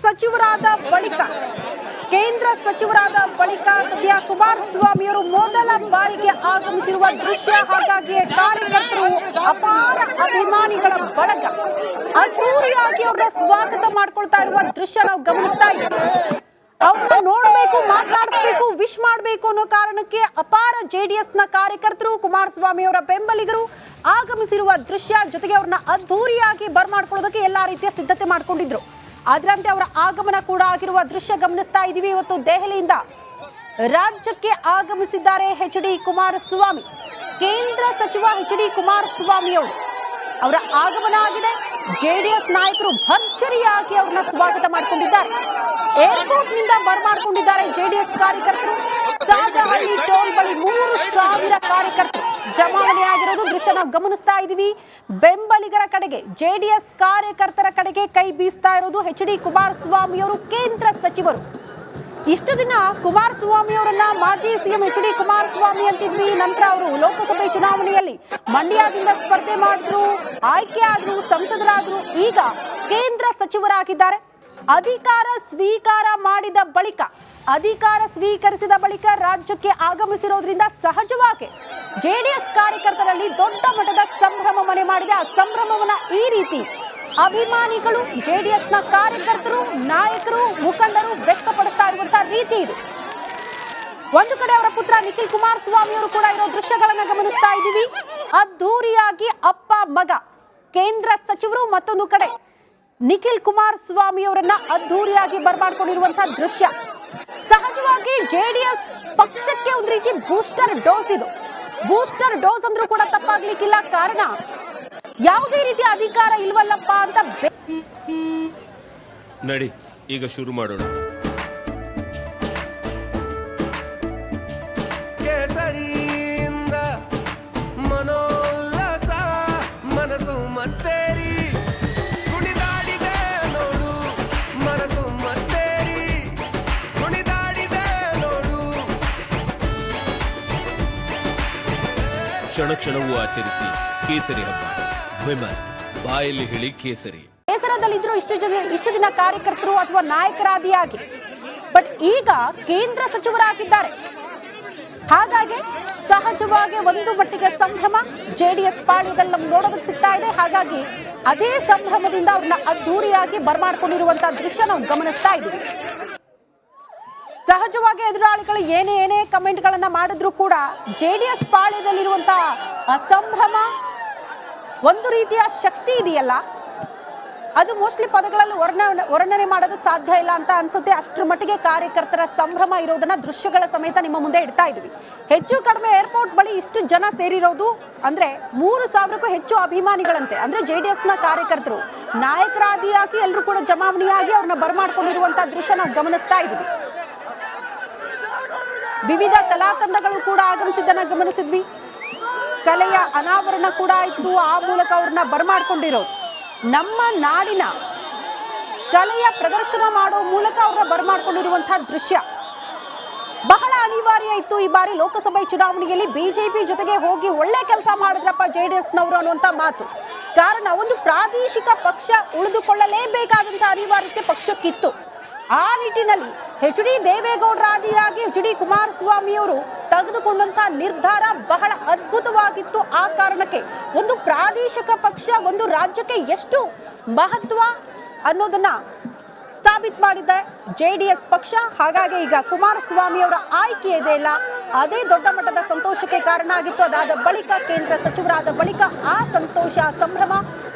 ಸಚಿವರಾದ ಬಳಿಕ ಸದ್ಯ ಕುಮಾರಸ್ವಾಮಿಯವರು ಮೊದಲ ಬಾರಿಗೆ ಆಗಮಿಸಿರುವ ದೃಶ್ಯ. ಹಾಗಾಗಿ ಕಾರ್ಯಕರ್ತರು, ಅಪಾರ ಅಭಿಮಾನಿಗಳ ಬಳಗ ಅದ್ದೂರಿಯಾಗಿ ಅವರ ಸ್ವಾಗತ ಮಾಡ್ಕೊಳ್ತಾ ಇರುವ ದೃಶ್ಯ ನಾವು ಗಮನಿಸ್ತಾ ಇದ್ದೀವಿ. ಅವ್ರನ್ನ ನೋಡ್ಬೇಕು, ಮಾತನಾಡಿಸ್ಬೇಕು, ವಿಶ್ ಮಾಡಬೇಕು ಅನ್ನೋ ಕಾರಣಕ್ಕೆ ಅಪಾರ ಜೆಡಿಎಸ್ ನ ಕಾರ್ಯಕರ್ತರು, ಕುಮಾರಸ್ವಾಮಿ ಅವರ ಬೆಂಬಲಿಗರು ಆಗಮಿಸಿರುವ ದೃಶ್ಯ. ಜೊತೆಗೆ ಅವ್ರನ್ನ ಅದ್ದೂರಿಯಾಗಿ ಬರ್ಮಾಡ್ಕೊಳ್ಳೋದಕ್ಕೆ ಎಲ್ಲಾ ರೀತಿಯ ಸಿದ್ಧತೆ ಮಾಡ್ಕೊಂಡಿದ್ರು. ಅದರಂತೆ ಅವರ ಆಗಮನ ಕೂಡ ಆಗಿರುವ ದೃಶ್ಯ ಗಮನಿಸ್ತಾ ಇದ್ದೀವಿ. ಇವತ್ತು ದೆಹಲಿಯಿಂದ ರಾಜ್ಯಕ್ಕೆ ಆಗಮಿಸಿದ್ದಾರೆ ಎಚ್.ಡಿ. ಕುಮಾರಸ್ವಾಮಿ. ಕೇಂದ್ರ ಸಚಿವ ಎಚ್.ಡಿ. ಕುಮಾರಸ್ವಾಮಿ ಅವರ ಆಗಮನ ಆಗಿದೆ. ಜೆಡಿಎಸ್ ನಾಯಕರು ಭರ್ಜರಿಯಾಗಿ ಅವ್ರನ್ನ ಸ್ವಾಗತ ಮಾಡಿಕೊಂಡಿದ್ದಾರೆ. ಏರ್ಪೋರ್ಟ್ ನಿಂದ ಬರ್ಮಾಡ್ಕೊಂಡಿದ್ದಾರೆ ಜೆಡಿಎಸ್ ಕಾರ್ಯಕರ್ತರು. ಸಾದಹಳ್ಳಿ ಟೋಲ್ ಬಳಿ 3,000 ಕಾರ್ಯಕರ್ತರು ಜಮಾವಣೆ ಆಗಿರೋದು ದೃಶ್ಯ ನಾವು ಗಮನಿಸ್ತಾ ಇದ್ದೀವಿ. ಬೆಂಬಲಿಗರ ಕಡೆಗೆ, ಜೆಡಿಎಸ್ ಕಾರ್ಯಕರ್ತರ ಕಡೆಗೆ ಕೈ ಬೀಸ್ತಾ ಇರೋದು ಎಚ್.ಡಿ. ಕುಮಾರಸ್ವಾಮಿ ಅವರು, ಕೇಂದ್ರ ಸಚಿವರು. ಇಷ್ಟು ದಿನ ಕುಮಾರಸ್ವಾಮಿ ಅವರನ್ನ ಮಾಜಿ ಸಿಎಂ ಎಚ್.ಡಿ. ಕುಮಾರಸ್ವಾಮಿ ಅಂತಿದ್ವಿ. ನಂತರ ಅವರು ಲೋಕಸಭೆ ಚುನಾವಣೆಯಲ್ಲಿ ಮಂಡ್ಯದಿಂದ ಸ್ಪರ್ಧೆ ಮಾಡಿದ್ರು, ಆಯ್ಕೆ ಆದ್ರು, ಸಂಸದರಾದ್ರು. ಈಗ ಕೇಂದ್ರ ಸಚಿವರಾಗಿದ್ದಾರೆ. ಅಧಿಕಾರ ಸ್ವೀಕರಿಸಿದ ಬಳಿಕ ರಾಜ್ಯಕ್ಕೆ ಆಗಮಿಸಿರೋದ್ರಿಂದ ಸಹಜವಾಗಿ ಜೆಡಿಎಸ್ ಕಾರ್ಯಕರ್ತರಲ್ಲಿ ದೊಡ್ಡ ಮಟ್ಟದ ಸಂಭ್ರಮ ಮನೆ ಮಾಡಿದೆ. ಆ ಸಂಭ್ರಮವನ್ನ ಈ ರೀತಿ ಅಭಿಮಾನಿಗಳು, ಜೆಡಿಎಸ್ನ ಕಾರ್ಯಕರ್ತರು, ನಾಯಕರು, ಮುಖಂಡರು ವ್ಯಕ್ತಪಡಿಸ್ತಾ ಇರುವಂತಹ ರೀತಿ ಇದು. ಒಂದು ಕಡೆ ಅವರ ಪುತ್ರ ನಿಖಿಲ್ ಕುಮಾರಸ್ವಾಮಿ ಅವರು ಕೂಡ ಇರೋ ದೃಶ್ಯಗಳನ್ನ ಗಮನಿಸ್ತಾ ಇದ್ದೀವಿ. ಅದ್ದೂರಿಯಾಗಿ ಅಪ್ಪ ಮಗ ಕೇಂದ್ರ ಸಚಿವರು, ಮತ್ತೊಂದು ಕಡೆ ನಿಖಿಲ್ ಕುಮಾರಸ್ವಾಮಿ ಅವರನ್ನ ಅದ್ದೂರಿಯಾಗಿ ಬರ್ಮಾಡ್ಕೊಂಡಿರುವಂತಹ ದೃಶ್ಯ. ಸಹಜವಾಗಿ ಜೆಡಿಎಸ್ ಪಕ್ಷಕ್ಕೆ ಒಂದು ರೀತಿ ಬೂಸ್ಟರ್ ಡೋಸ್ ಇದು. ಬೂಸ್ಟರ್ ಡೋಸ್ ಅಂದ್ರೂ ಕೂಡ ತಪ್ಪಾಗ್ಲಿಕ್ಕಿಲ್ಲ. ಕಾರಣ ಯಾವುದೇ ರೀತಿಯ ಅಧಿಕಾರ ಇಲ್ವಲ್ಲಪ್ಪ ಅಂತ. ನಡಿ ಈಗ ಶುರು ಮಾಡೋಣ. ಕೇಸರಿಯಿಂದ ಮನೋಲ್ಲಾಸ ಮನಸ್ಸು ಮತ್ತೇರಿ ಕುಣಿದಾಡಿದೆ ನೋಡು, ಮನಸ್ಸು ಮತ್ತೇರಿ ಕುಣಿದಾಡಿದೆ ನೋಡು. ಕ್ಷಣ ಕ್ಷಣವೂ ಆಚರಿಸಿ ಕೇಸರಿ ಹಬ್ಬ. ವಿಮಲ್ ಬಾಯಲ್ಲಿ ಹೇಳಿ ಕೇಸರಿ. ಬೇಸರದಲ್ಲಿದ್ರು ಇಷ್ಟು ದಿನ ಕಾರ್ಯಕರ್ತರು ಅಥವಾ ನಾಯಕರಾದಿಯಾಗಿ, ಬಟ್ ಈಗ ಕೇಂದ್ರ ಸಚಿವರಾಗಿದ್ದಾರೆ. ಹಾಗಾಗಿ ಸಹಜವಾಗಿ ಒಂದು ಮಟ್ಟಿಗೆ ಸಂಭ್ರಮ ಜೆಡಿಎಸ್ ಪಾಳ್ಯದಲ್ಲಿ ನಮ್ಗೆ ನೋಡೋದಕ್ಕೆ ಸಿಗ್ತಾ ಇದೆ. ಹಾಗಾಗಿ ಅದೇ ಸಂಭ್ರಮದಿಂದ ಅವ್ರನ್ನ ಅದ್ದೂರಿಯಾಗಿ ಬರ್ಮಾಡ್ಕೊಂಡಿರುವಂತಹ ದೃಶ್ಯ ನಾವು ಗಮನಿಸ್ತಾ ಇದ್ದೀವಿ. ಸಹಜವಾಗಿ ಎದುರಾಳಿಗಳು ಏನೇ ಕಮೆಂಟ್ಗಳನ್ನ ಮಾಡಿದ್ರು ಕೂಡ ಜೆಡಿಎಸ್ ಪಾಳ್ಯದಲ್ಲಿರುವಂತಹ ಸಂಭ್ರಮ, ಒಂದು ರೀತಿಯ ಶಕ್ತಿ ಇದೆಯಲ್ಲ, ಅದು ಮೋಸ್ಟ್ಲಿ ಪದಗಳಲ್ಲಿ ವರ್ಣನೆ ಮಾಡೋದಕ್ಕೆ ಸಾಧ್ಯ ಇಲ್ಲ ಅಂತ ಅನ್ಸುತ್ತೆ. ಅಷ್ಟರ ಮಟ್ಟಿಗೆ ಕಾರ್ಯಕರ್ತರ ಸಂಭ್ರಮ ಇರೋದನ್ನ ದೃಶ್ಯಗಳ ಸಮೇತ ನಿಮ್ಮ ಮುಂದೆ ಇಡ್ತಾ ಇದ್ವಿ. ಹೆಚ್ಚು ಕಡಿಮೆ ಏರ್ಪೋರ್ಟ್ ಬಳಿ ಇಷ್ಟು ಜನ ಸೇರಿರೋದು ಅಂದ್ರೆ 3,000ಕ್ಕೂ ಹೆಚ್ಚು ಅಭಿಮಾನಿಗಳಂತೆ. ಅಂದ್ರೆ ಜೆಡಿಎಸ್ ನ ಕಾರ್ಯಕರ್ತರು ನಾಯಕರಾದಿಯಾಗಿ ಎಲ್ಲರೂ ಕೂಡ ಜಮಾವಣೆಯಾಗಿ ಅವ್ರನ್ನ ಬರ್ಮಾಡ್ಕೊಂಡಿರುವಂತಹ ದೃಶ್ಯ ನಾವು ಗಮನಿಸ್ತಾ ಇದ್ವಿ. ವಿವಿಧ ಕಲಾತಂಡಗಳು ಕೂಡ ಆಗಮಿಸಿದ್ದನ್ನ ಗಮನಿಸಿದ್ವಿ. ಕಲೆಯ ಅನಾವರಣ ಕೂಡ ಇತ್ತು. ಆ ಮೂಲಕ ಅವ್ರನ್ನ ಬರ್ಮಾಡ್ಕೊಂಡಿರೋದು, ನಮ್ಮ ನಾಡಿನ ಕಲೆಯ ಪ್ರದರ್ಶನ ಮಾಡೋ ಮೂಲಕ ಅವ್ರನ್ನ ಬರ್ಮಾಡ್ಕೊಂಡಿರುವಂತಹ ದೃಶ್ಯ ಬಹಳ ಅನಿವಾರ್ಯ ಇತ್ತು. ಈ ಬಾರಿ ಲೋಕಸಭೆ ಚುನಾವಣೆಯಲ್ಲಿ ಬಿಜೆಪಿ ಜೊತೆಗೆ ಹೋಗಿ ಒಳ್ಳೆ ಕೆಲಸ ಮಾಡಿದ್ರಪ್ಪ ಜೆಡಿಎಸ್ನವರು ಅನ್ನುವಂಥ ಮಾತು. ಕಾರಣ ಒಂದು ಪ್ರಾದೇಶಿಕ ಪಕ್ಷ ಉಳಿದುಕೊಳ್ಳಲೇಬೇಕಾದಂತಹ ಅನಿವಾರ್ಯತೆ ಪಕ್ಷಕ್ಕಿತ್ತು. ಆ ನಿಟ್ಟಿನಲ್ಲಿ ಎಚ್.ಡಿ. ದೇವೇಗೌಡರ ಆದಿಯಾಗಿ ಎಚ್.ಡಿ. ಕುಮಾರಸ್ವಾಮಿ ಅವರು ತೆಗೆದುಕೊಂಡಂತಹ ನಿರ್ಧಾರ ಬಹಳ ಅದ್ಭುತವಾಗಿತ್ತು. ಆ ಕಾರಣಕ್ಕೆ ಒಂದು ಪ್ರಾದೇಶಿಕ ಪಕ್ಷ ಒಂದು ರಾಜ್ಯಕ್ಕೆ ಎಷ್ಟು ಮಹತ್ವ ಅನ್ನೋದನ್ನ ಸಾಬೀತು ಮಾಡಿದೆ ಜೆಡಿಎಸ್ ಪಕ್ಷ. ಹಾಗಾಗಿ ಈಗ ಕುಮಾರಸ್ವಾಮಿ ಅವರ ಆಯ್ಕೆ ಇದೆಯಲ್ಲ, ಅದೇ ದೊಡ್ಡ ಮಟ್ಟದ ಸಂತೋಷಕ್ಕೆ ಕಾರಣ ಆಗಿತ್ತು. ಅದಾದ ಬಳಿಕ ಕೇಂದ್ರ ಸಚಿವರಾದ ಬಳಿಕ ಆ ಸಂತೋಷ, ಸಂಭ್ರಮ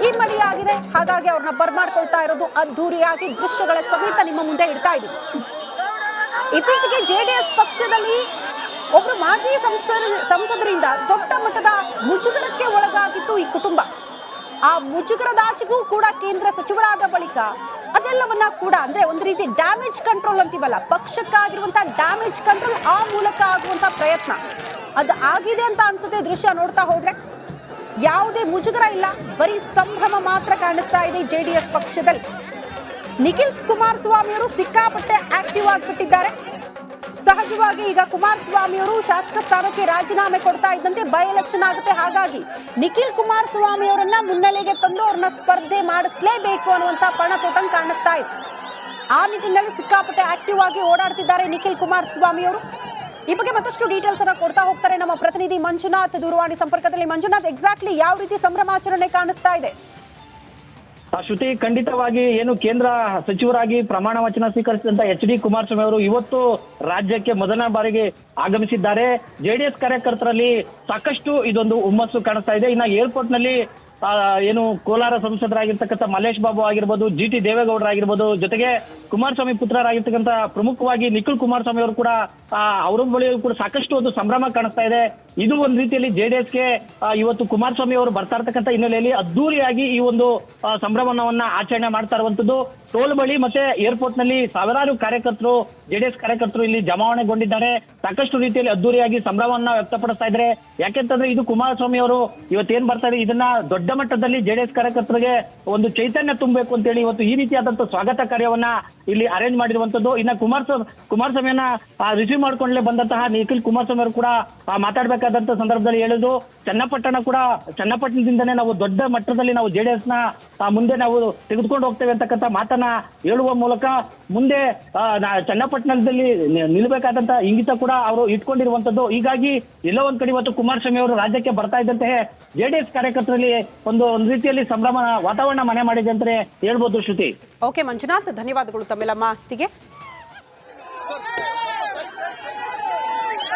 ಇಮ್ಮಡಿಯಾಗಿದೆ. ಹಾಗಾಗಿ ಅವ್ರನ್ನ ಬರ್ಮಾಡ್ಕೊಳ್ತಾ ಇರೋದು ಅದ್ದೂರಿಯಾಗಿ ದೃಶ್ಯಗಳ ಸಮೇತ ನಿಮ್ಮ ಮುಂದೆ ಇಡ್ತಾ ಇದ್ದೀವಿ. ಇತ್ತೀಚೆಗೆ ಜೆಡಿಎಸ್ ಪಕ್ಷದಲ್ಲಿ ಒಬ್ರು ಮಾಜಿ ಸಂಸದರಿಂದ ದೊಡ್ಡ ಮಟ್ಟದ ಮುಜುಗರಕ್ಕೆ ಒಳಗಾಗಿತ್ತು ಈ ಕುಟುಂಬ. ಆ ಮುಜುಗರದಾಚೆಗೂ ಕೂಡ ಕೇಂದ್ರ ಸಚಿವರಾದ ಬಳಿಕ ಅದೆಲ್ಲವನ್ನ ಕೂಡ ಅಂದ್ರೆ ಒಂದು ರೀತಿ ಡ್ಯಾಮೇಜ್ ಕಂಟ್ರೋಲ್ ಅಂತೀವಲ್ಲ, ಪಕ್ಷಕ್ಕಾಗಿರುವಂತಹ ಡ್ಯಾಮೇಜ್ ಕಂಟ್ರೋಲ್, ಆ ಮೂಲಕ ಆಗುವಂತಹ ಪ್ರಯತ್ನ ಅದು ಆಗಿದೆ ಅಂತ ಅನ್ಸುತ್ತೆ. ದೃಶ್ಯ ನೋಡ್ತಾ ಹೋದ್ರೆ ಯಾವುದೇ ಮುಜುಗರ ಇಲ್ಲ, ಬರೀ ಸಂಭ್ರಮ ಮಾತ್ರ ಕಾಣಿಸ್ತಾ ಇದೆ ಜೆಡಿಎಸ್ ಪಕ್ಷದಲ್ಲಿ. ನಿಖಿಲ್ ಕುಮಾರಸ್ವಾಮಿ ಅವರು ಸಿಕ್ಕಾಪಟ್ಟೆ ಆಕ್ಟಿವ್ ಆಗಿಬಿಟ್ಟಿದ್ದಾರೆ. ಸಹಜವಾಗಿ ಈಗ ಕುಮಾರಸ್ವಾಮಿ ಅವರು ಶಾಸಕ ಸ್ಥಾನಕ್ಕೆ ರಾಜೀನಾಮೆ ಕೊಡ್ತಾ ಇದ್ದಂತೆ ಬೈ ಎಲೆಕ್ಷನ್ ಆಗುತ್ತೆ. ಹಾಗಾಗಿ ನಿಖಿಲ್ ಕುಮಾರಸ್ವಾಮಿ ಅವರನ್ನ ಮುನ್ನೆಲೆಗೆ ತಂದು ಅವ್ರನ್ನ ಸ್ಪರ್ಧೆ ಮಾಡಿಸಲೇಬೇಕು ಅನ್ನುವಂತ ಪಣ ತೊಟ್ಟಂಗೆ ಕಾಣಿಸ್ತಾ ಇದೆ. ಆ ನಿಟ್ಟಿನಲ್ಲಿ ಸಿಕ್ಕಾಪಟ್ಟೆ ಆಕ್ಟಿವ್ ಆಗಿ ಓಡಾಡ್ತಿದ್ದಾರೆ ನಿಖಿಲ್ ಕುಮಾರಸ್ವಾಮಿ ಅವರು. ಈ ಬಗ್ಗೆ ಮತ್ತಷ್ಟು ಡೀಟೇಲ್ಸ್ ಅನ್ನ ಕೊಡ್ತಾ ಹೋಗ್ತಾರೆ ನಮ್ಮ ಪ್ರತಿನಿಧಿ ಮಂಜುನಾಥ್ ದೂರವಾಣಿ ಸಂಪರ್ಕದಲ್ಲಿ. ಮಂಜುನಾಥ್, ಎಕ್ಸಾಕ್ಟ್ಲಿ ಯಾವ ರೀತಿ ಸಂಭ್ರಮಾಚರಣೆ ಕಾಣಿಸ್ತಾ ಇದೆ? ಶ್ರುತಿ, ಖಂಡಿತವಾಗಿ ಏನು ಕೇಂದ್ರ ಸಚಿವರಾಗಿ ಪ್ರಮಾಣ ವಚನ ಸ್ವೀಕರಿಸಿದಂತ HD ಕುಮಾರಸ್ವಾಮಿ ಅವರು ಇವತ್ತು ರಾಜ್ಯಕ್ಕೆ ಮೊದಲ ಬಾರಿಗೆ ಆಗಮಿಸಿದ್ದಾರೆ. ಜೆಡಿಎಸ್ ಕಾರ್ಯಕರ್ತರಲ್ಲಿ ಸಾಕಷ್ಟು ಇದೊಂದು ಹುಮ್ಮಸ್ಸು ಕಾಣಿಸ್ತಾ ಇದೆ. ಇನ್ನ ಏರ್ಪೋರ್ಟ್ ನಲ್ಲಿ ಏನು ಕೋಲಾರ ಸಂಸದರಾಗಿರ್ತಕ್ಕಂಥ ಮಲ್ಲೇಶ್ ಬಾಬು ಆಗಿರ್ಬೋದು, GT ದೇವೇಗೌಡರಾಗಿರ್ಬೋದು, ಜೊತೆಗೆ ಕುಮಾರಸ್ವಾಮಿ ಪುತ್ರರಾಗಿರ್ತಕ್ಕಂಥ ಪ್ರಮುಖವಾಗಿ ನಿಖಿಲ್ ಕುಮಾರಸ್ವಾಮಿ ಅವರು ಕೂಡ ಅವರ ಬಳಿ ಕೂಡ ಸಾಕಷ್ಟು ಒಂದು ಸಂಭ್ರಮ ಕಾಣಿಸ್ತಾ ಇದೆ. ಇದು ಒಂದ್ ರೀತಿಯಲ್ಲಿ ಜೆಡಿಎಸ್ಗೆ ಇವತ್ತು ಕುಮಾರಸ್ವಾಮಿ ಅವರು ಬರ್ತಾ ಇರ್ತಕ್ಕಂಥ ಹಿನ್ನೆಲೆಯಲ್ಲಿ ಅದ್ದೂರಿಯಾಗಿ ಈ ಒಂದು ಸಂಭ್ರಮವನ್ನ ಆಚರಣೆ ಮಾಡ್ತಾ ಇರುವಂತದ್ದು. ಟೋಲ್ ಬಳಿ ಮತ್ತೆ ಏರ್ಪೋರ್ಟ್ ನಲ್ಲಿ ಸಾವಿರಾರು ಕಾರ್ಯಕರ್ತರು, ಜೆಡಿಎಸ್ ಕಾರ್ಯಕರ್ತರು ಇಲ್ಲಿ ಜಮಾವಣೆಗೊಂಡಿದ್ದಾರೆ. ಸಾಕಷ್ಟು ರೀತಿಯಲ್ಲಿ ಅದ್ದೂರಿಯಾಗಿ ಸಂಭ್ರಮವನ್ನ ವ್ಯಕ್ತಪಡಿಸ್ತಾ ಇದ್ದಾರೆ. ಯಾಕೆಂತಂದ್ರೆ ಇದು ಕುಮಾರಸ್ವಾಮಿ ಅವರು ಇವತ್ತೇನ್ ಬರ್ತಾ ಇದೆ, ಇದನ್ನ ದೊಡ್ಡ ಮಟ್ಟದಲ್ಲಿ ಜೆಡಿಎಸ್ ಕಾರ್ಯಕರ್ತರಿಗೆ ಒಂದು ಚೈತನ್ಯ ತುಂಬಬೇಕು ಅಂತ ಹೇಳಿ ಇವತ್ತು ಈ ರೀತಿಯಾದಂತಹ ಸ್ವಾಗತ ಕಾರ್ಯವನ್ನ ಇಲ್ಲಿ ಅರೇಂಜ್ ಮಾಡಿರುವಂತದ್ದು. ಇನ್ನ ಕುಮಾರಸ್ವಾಮಿಯನ್ನ ರಿಸೀವ್ ಮಾಡ್ಕೊಂಡ್ಲೇ ಬಂದಂತಹ ನಿಖಿಲ್ ಕುಮಾರಸ್ವಾಮಿ ಅವರು ಕೂಡ ಮಾತಾಡ್ಬೇಕಾದಂತ ಸಂದರ್ಭದಲ್ಲಿ ಹೇಳಿದ್ರು, ಚನ್ನಪಟ್ಟಣದಿಂದನೇ ನಾವು ದೊಡ್ಡ ಮಟ್ಟದಲ್ಲಿ ನಾವು ಜೆಡಿಎಸ್ ನ ಮುಂದೆ ನಾವು ತೆಗೆದುಕೊಂಡು ಹೋಗ್ತೇವೆ ಅಂತಕ್ಕಂಥ ಮಾತನ್ನ ಹೇಳುವ ಮೂಲಕ ಮುಂದೆ ಚನ್ನಪಟ್ಟಣದಲ್ಲಿ ನಿಲ್ಬೇಕಾದಂತ ಇಂಗಿತ ಕೂಡ ಅವರು ಇಟ್ಕೊಂಡಿರುವಂತದ್ದು. ಹೀಗಾಗಿ ಎಲ್ಲೋ ಒಂದ್ ಕಡೆ ಇವತ್ತು ಕುಮಾರಸ್ವಾಮಿ ಅವರು ರಾಜ್ಯಕ್ಕೆ ಬರ್ತಾ ಇದ್ದಂತೆ ಜೆಡಿಎಸ್ ಕಾರ್ಯಕರ್ತರಲ್ಲಿ ಒಂದು ರೀತಿಯಲ್ಲಿ ಸಂಭ್ರಮ ವಾತಾವರಣ ಮನೆ ಮಾಡಿದೆ ಅಂತಾನೆ ಹೇಳ್ಬೋದು ಶ್ರುತಿ. ಓಕೆ ಮಂಜುನಾಥ್, ಧನ್ಯವಾದಗಳು ತಮ್ಮೆಲ್ಲ ಮಾಹಿತಿಗೆ.